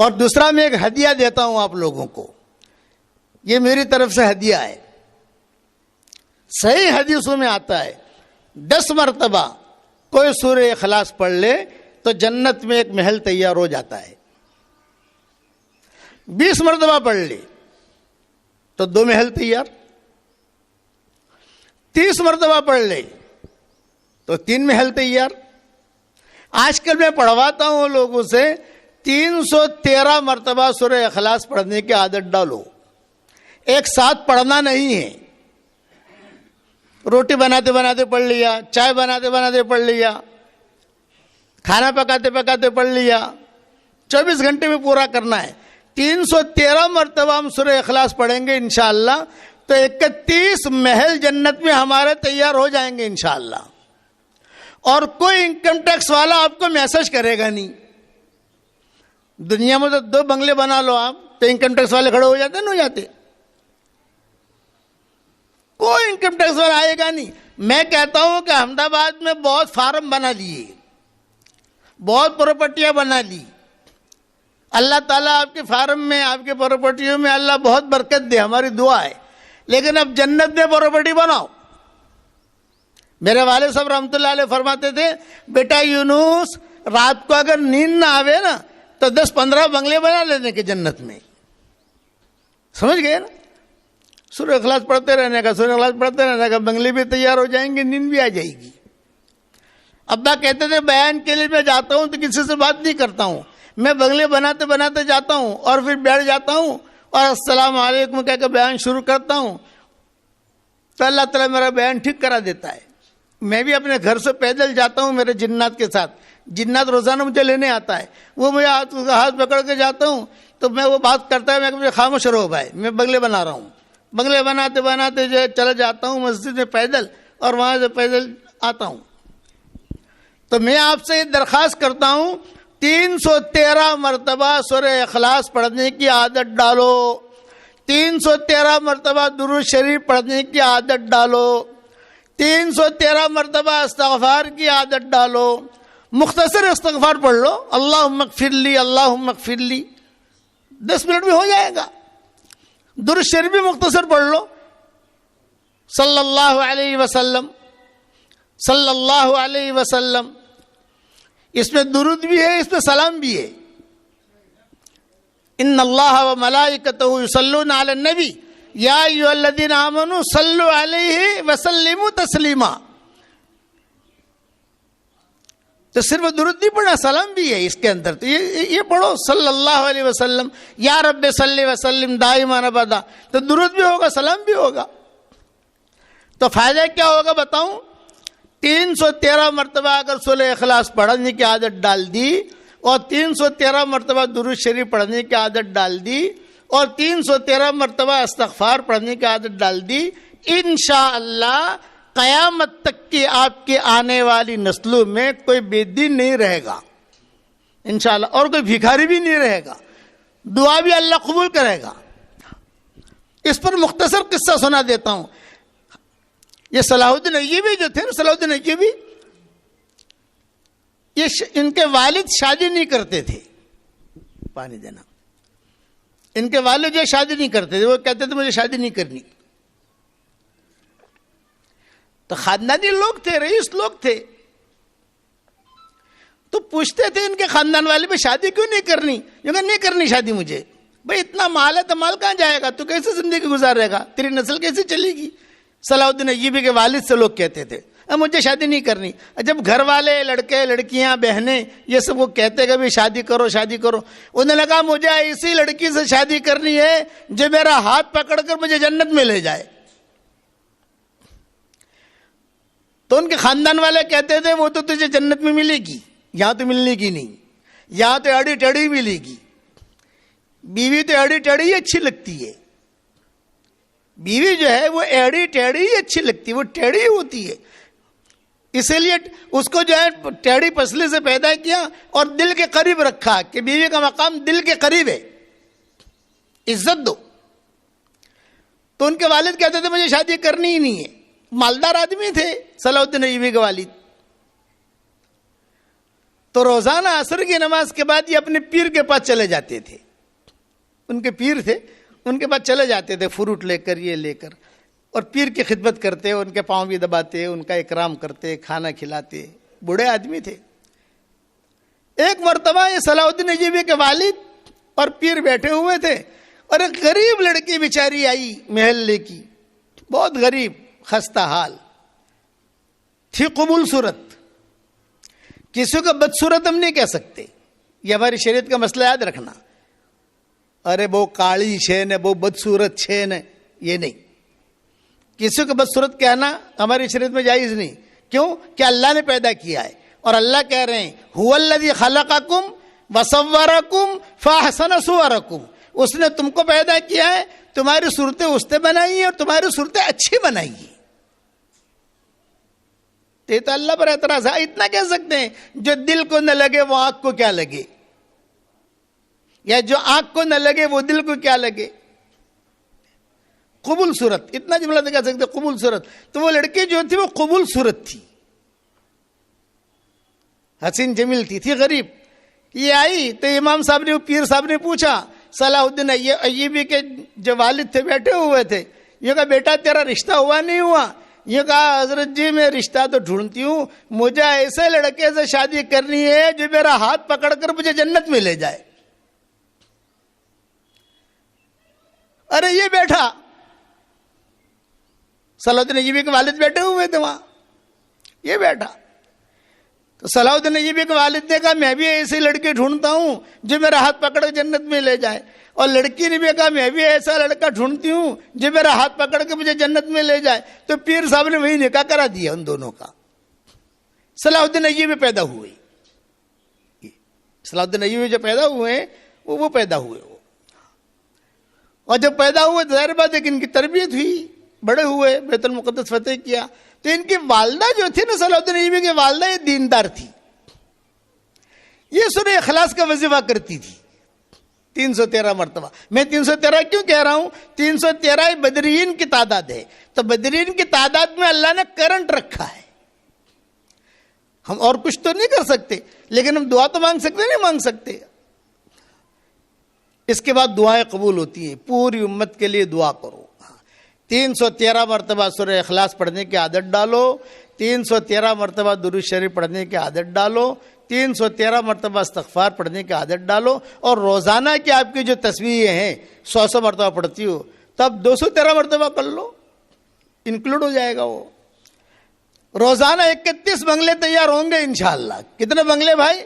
اور دوسرا میں ایک ہدیہ دیتا ہوں آپ لوگوں کو، یہ میری طرف سے ہدیہ ہے۔ صحیح حدیثوں میں آتا ہے 10 مرتبہ کوئی سورہ اخلاص پڑھ لے تو جنت میں ایک محل تیار ہو جاتا ہے، 20 مرتبہ پڑھ لے تو 2 محل تیار، 30 مرتبہ پڑھ لے تو 3 محل تیار۔ آج کل میں پڑھواتا ہوں لوگوں سے 313 مرتبہ سورہ اخلاص پڑھنے کی عادت ڈالو، ایک ساتھ پڑھنا نہیں ہے، روٹی بناتے بناتے پڑھ لیا، چائے بناتے بناتے پڑھ لیا، کھانا پکاتے پکاتے پڑھ لیا، 24 گھنٹے میں پورا کرنا ہے۔ 313 مرتبہ ہم سورہ اخلاص پڑھیں گے انشاءاللہ تو 31 محل جنت میں ہمارے تیار ہو جائیں گے انشاءاللہ، اور کوئی انکم ٹیکس والا آپ کو میسج کرے گا نہیں۔ دنیا میں تو 2 بنگلے بنا لو آپ تو انکم ٹیکس والے کھڑے ہو جاتے نہیں ہو جاتے، کوئی انکم ٹیکس والا آئے گا نہیں۔ میں کہتا ہوں کہ احمد آباد میں بہت فارم بنا لیے، بہت پراپرٹیاں بنا لی، اللہ تعالیٰ آپ کے فارم میں، آپ کے پراپرٹیوں میں اللہ بہت برکت دے، ہماری دعا ہے، لیکن اب جنت میں پراپرٹی بناؤ۔ میرے والد صاحب رحمۃ اللہ علیہ فرماتے تھے، بیٹا یونس رات کو اگر نیند نہ آوے نا تو 10-15 بنگلے بنا لینے کے جنت میں، سمجھ گئے نا؟ سورہ اخلاص پڑھتے رہنے کا، سورہ اخلاص پڑھتے رہنے کا، بنگلے بھی تیار ہو جائیں گے، نیند بھی آ جائے گی۔ ابا کہتے تھے بیان کے لیے میں جاتا ہوں تو کسی سے بات نہیں کرتا ہوں، میں بنگلے بناتے بناتے جاتا ہوں اور پھر بیٹھ جاتا ہوں اور السلام علیکم کہہ کے بیان شروع کرتا ہوں تو اللہ تعالیٰ میرا بیان ٹھیک کرا دیتا ہے۔ میں بھی اپنے گھر سے پیدل جاتا ہوں میرے جنات کے ساتھ، جنات روزانہ مجھے لینے آتا ہے، وہ مجھے ہاتھ پکڑ کے جاتا ہوں تو میں وہ بات کرتا ہے، میں کہ خاموش رہو بھائی میں بنگلے بنا رہا ہوں۔ بنگلے بناتے بناتے جو چلا جاتا ہوں مسجد میں پیدل اور وہاں سے پیدل آتا ہوں۔ تو میں آپ سے یہ درخواست کرتا ہوں 313 مرتبہ سورہ اخلاص پڑھنے کی عادت ڈالو، 313 مرتبہ درود شریف پڑھنے کی عادت ڈالو، 313 مرتبہ استغفار کی عادت ڈالو۔ مختصر استغفار پڑھ لو، اللہم اغفر لی، اللہم اغفر لی، 10 منٹ میں ہو جائے گا۔ درود شریف بھی مختصر پڑھ لو، صلی اللہ علیہ وسلم، صلی اللہ علیہ وسلم، اس میں درود بھی ہے، اس میں سلام بھی ہے۔ ان اللہ و ملائکتہ یصلون علی النبی یا ایھا الذین آمنوا صلوا علیہ وسلموا تسلیما۔ تو صرف درود نہیں پڑھنا، سلام بھی ہے اس کے اندر، تو یہ پڑھو صلی اللہ علیہ وسلم، یا رب صلی وسلم دائما ابدا، تو درود بھی ہوگا سلام بھی ہوگا۔ تو فائدہ کیا ہوگا بتاؤں؟ 313 مرتبہ اگر سورہ اخلاص پڑھنے کی عادت ڈال دی اور 313 مرتبہ درود شریف پڑھنے کی عادت ڈال دی اور 313 مرتبہ استغفار پڑھنے کی عادت ڈال دی، انشاءاللہ قیامت تک کی آپ کی آنے والی نسلوں میں کوئی بے دین نہیں رہے گا انشاءاللہ، اور کوئی بھکاری بھی نہیں رہے گا، دعا بھی اللہ قبول کرے گا۔ اس پر مختصر قصہ سنا دیتا ہوں۔ یہ صلاح الدین ایوبی جو تھے نا، صلاح الدین ایوبی، ان کے والد شادی نہیں کرتے تھے، پانی دینا، ان کے والد جو شادی نہیں کرتے تھے، وہ کہتے تھے مجھے شادی نہیں کرنی۔ تو خاندانی لوگ تھے، رئیس لوگ تھے، تو پوچھتے تھے ان کے خاندان والے پہ شادی کیوں نہیں کرنی؟ جو کہ نہیں کرنی شادی مجھے، بھائی اتنا مال ہے تو مال کہاں جائے گا، تو کیسے زندگی گزارے گا، تیری نسل کیسے چلے گی؟ صلاح الدین ایوبی کے والد سے لوگ کہتے تھے مجھے شادی نہیں کرنی۔ جب گھر والے، لڑکے لڑکیاں بہنیں یہ سب وہ کہتے کہ بھی شادی کرو شادی کرو، انہوں نے کہا مجھے اسی لڑکی سے شادی کرنی ہے جو میرا ہاتھ پکڑ کر مجھے جنت میں لے جائے۔ تو ان کے خاندان والے کہتے تھے وہ تو تجھے جنت میں ملے گی، یہاں تو ملنے کی نہیں، یہاں تو اڑی ٹڑی ملے گی۔ بیوی تو اڑی ٹڑی ہی اچھی لگتی ہے، بیوی جو ہے وہ ایڑی ٹیڑی ہی اچھی لگتی ہے، وہ ٹیڑی ہوتی ہے، اسی لیے اس کو جو ہے ٹیڑی پسلی سے پیدا کیا اور دل کے قریب رکھا کہ بیوی کا مقام دل کے قریب ہے، عزت دو۔ تو ان کے والد کہتے تھے مجھے شادی کرنی ہی نہیں ہے، مالدار آدمی تھے صلاح الدین ایوبی کے والد۔ تو روزانہ عصر کی نماز کے بعد یہ اپنے پیر کے پاس چلے جاتے تھے. ان کے پیر تھے, ان کے پاس چلے جاتے تھے فروٹ لے کر, یہ لے کر, اور پیر کی خدمت کرتے, ان کے پاؤں بھی دباتے, ان کا اکرام کرتے, کھانا کھلاتے. بوڑھے آدمی تھے. ایک مرتبہ یہ صلاح الدین ایوبی کے والد اور پیر بیٹھے ہوئے تھے, اور ایک غریب لڑکی بیچاری آئی محلے کی, بہت غریب, خستہ حال تھی, قبول صورت. کسی کو بدصورت ہم نہیں کہہ سکتے, یہ ہماری شریعت کا مسئلہ یاد رکھنا. ارے وہ کالی چھین ہے, وہ بدصورت چھین ہے, یہ نہیں. کسی کو بدصورت کہنا ہماری شریعت میں جائز نہیں. کیوں؟ کہ اللہ نے پیدا کیا ہے, اور اللہ کہہ رہے ہیں هو الذی خلقکم وصورکم فاحسن صورکم. اس نے تم کو پیدا کیا ہے, تمہاری صورتیں اس نے بنائی ہیں, اور تمہاری صورتیں اچھی بنائی ہیں. تو اللہ پر اعتراض ہے. اتنا کہہ سکتے ہیں جو دل کو نہ لگے وہ آنکھ کو کیا لگے, یا جو آنکھ کو نہ لگے وہ دل کو کیا لگے. قبول صورت, اتنا جملہ تو کہہ سکتے قبول صورت. تو وہ لڑکی جو تھی وہ قبول صورت تھی, حسین جمیل تھی غریب. یہ آئی تو امام صاحب نے, پیر صاحب نے پوچھا, صلاح الدین ایوبی کے جو والد تھے بیٹھے ہوئے تھے, یہ کہا بیٹا تیرا رشتہ ہوا نہیں ہوا؟ یہ کہا حضرت جی میں رشتہ تو ڈھونڈتی ہوں, مجھے ایسے لڑکے سے شادی کرنی ہے جو میرا ہاتھ پکڑ کر مجھے جنت میں لے جائے. ارے یہ بیٹھا, صلاح الدین ایوبی کے والد بیٹھے ہوئے تھے وہاں, یہ بیٹھا. تو صلاح الدین ایوبی کے والد نے کہا میں بھی ایسی لڑکی ڈھونڈتا ہوں جو میرا ہاتھ پکڑ کر جنت میں لے جائے. اور لڑکی نے بھی کہا میں بھی ایسا لڑکا ڈھونڈتی ہوں جو میرا ہاتھ پکڑ کے مجھے جنت میں لے جائے. تو پیر صاحب نے وہی نکاح کرا دیا ان دونوں کا. صلاح الدین ایوبی پیدا ہوئے, صلاح الدین ایوبی جو پیدا ہوئے ہیں وہ پیدا ہوئے. اور جب پیدا ہوئے تو ظاہر بات ہے کہ ان کی تربیت ہوئی, بڑے ہوئے, بیت المقدس فتح کیا. تو ان کی والدہ جو تھی نا, صلاح الدین ایوبی کی والدہ یہ دیندار تھی. یہ سورہ اخلاص کا وظیفہ کرتی تھی 313 مرتبہ. میں 313 کیوں کہہ رہا ہوں؟ 313 بدرین کی تعداد ہے. تو بدرین کی تعداد میں اللہ نے کرنٹ رکھا ہے. ہم اور کچھ تو نہیں کر سکتے, لیکن ہم دعا تو مانگ سکتے, نہیں مانگ سکتے. اس کے بعد دعائیں قبول ہوتی ہیں. پوری امت کے لیے دعا کرو. 313 مرتبہ سورہ اخلاص پڑھنے کی عادت ڈالو, 313 مرتبہ درود شریف پڑھنے کی عادت ڈالو, 313 مرتبہ استغفار پڑھنے کی عادت ڈالو. اور روزانہ کی آپ کی جو تسبیحیں ہیں 100 مرتبہ پڑھتی ہو, تب 213 مرتبہ کر لو, انکلوڈ ہو جائے گا وہ. روزانہ 31 بنگلے تیار ہوں گے انشاءاللہ. کتنے بنگلے بھائی؟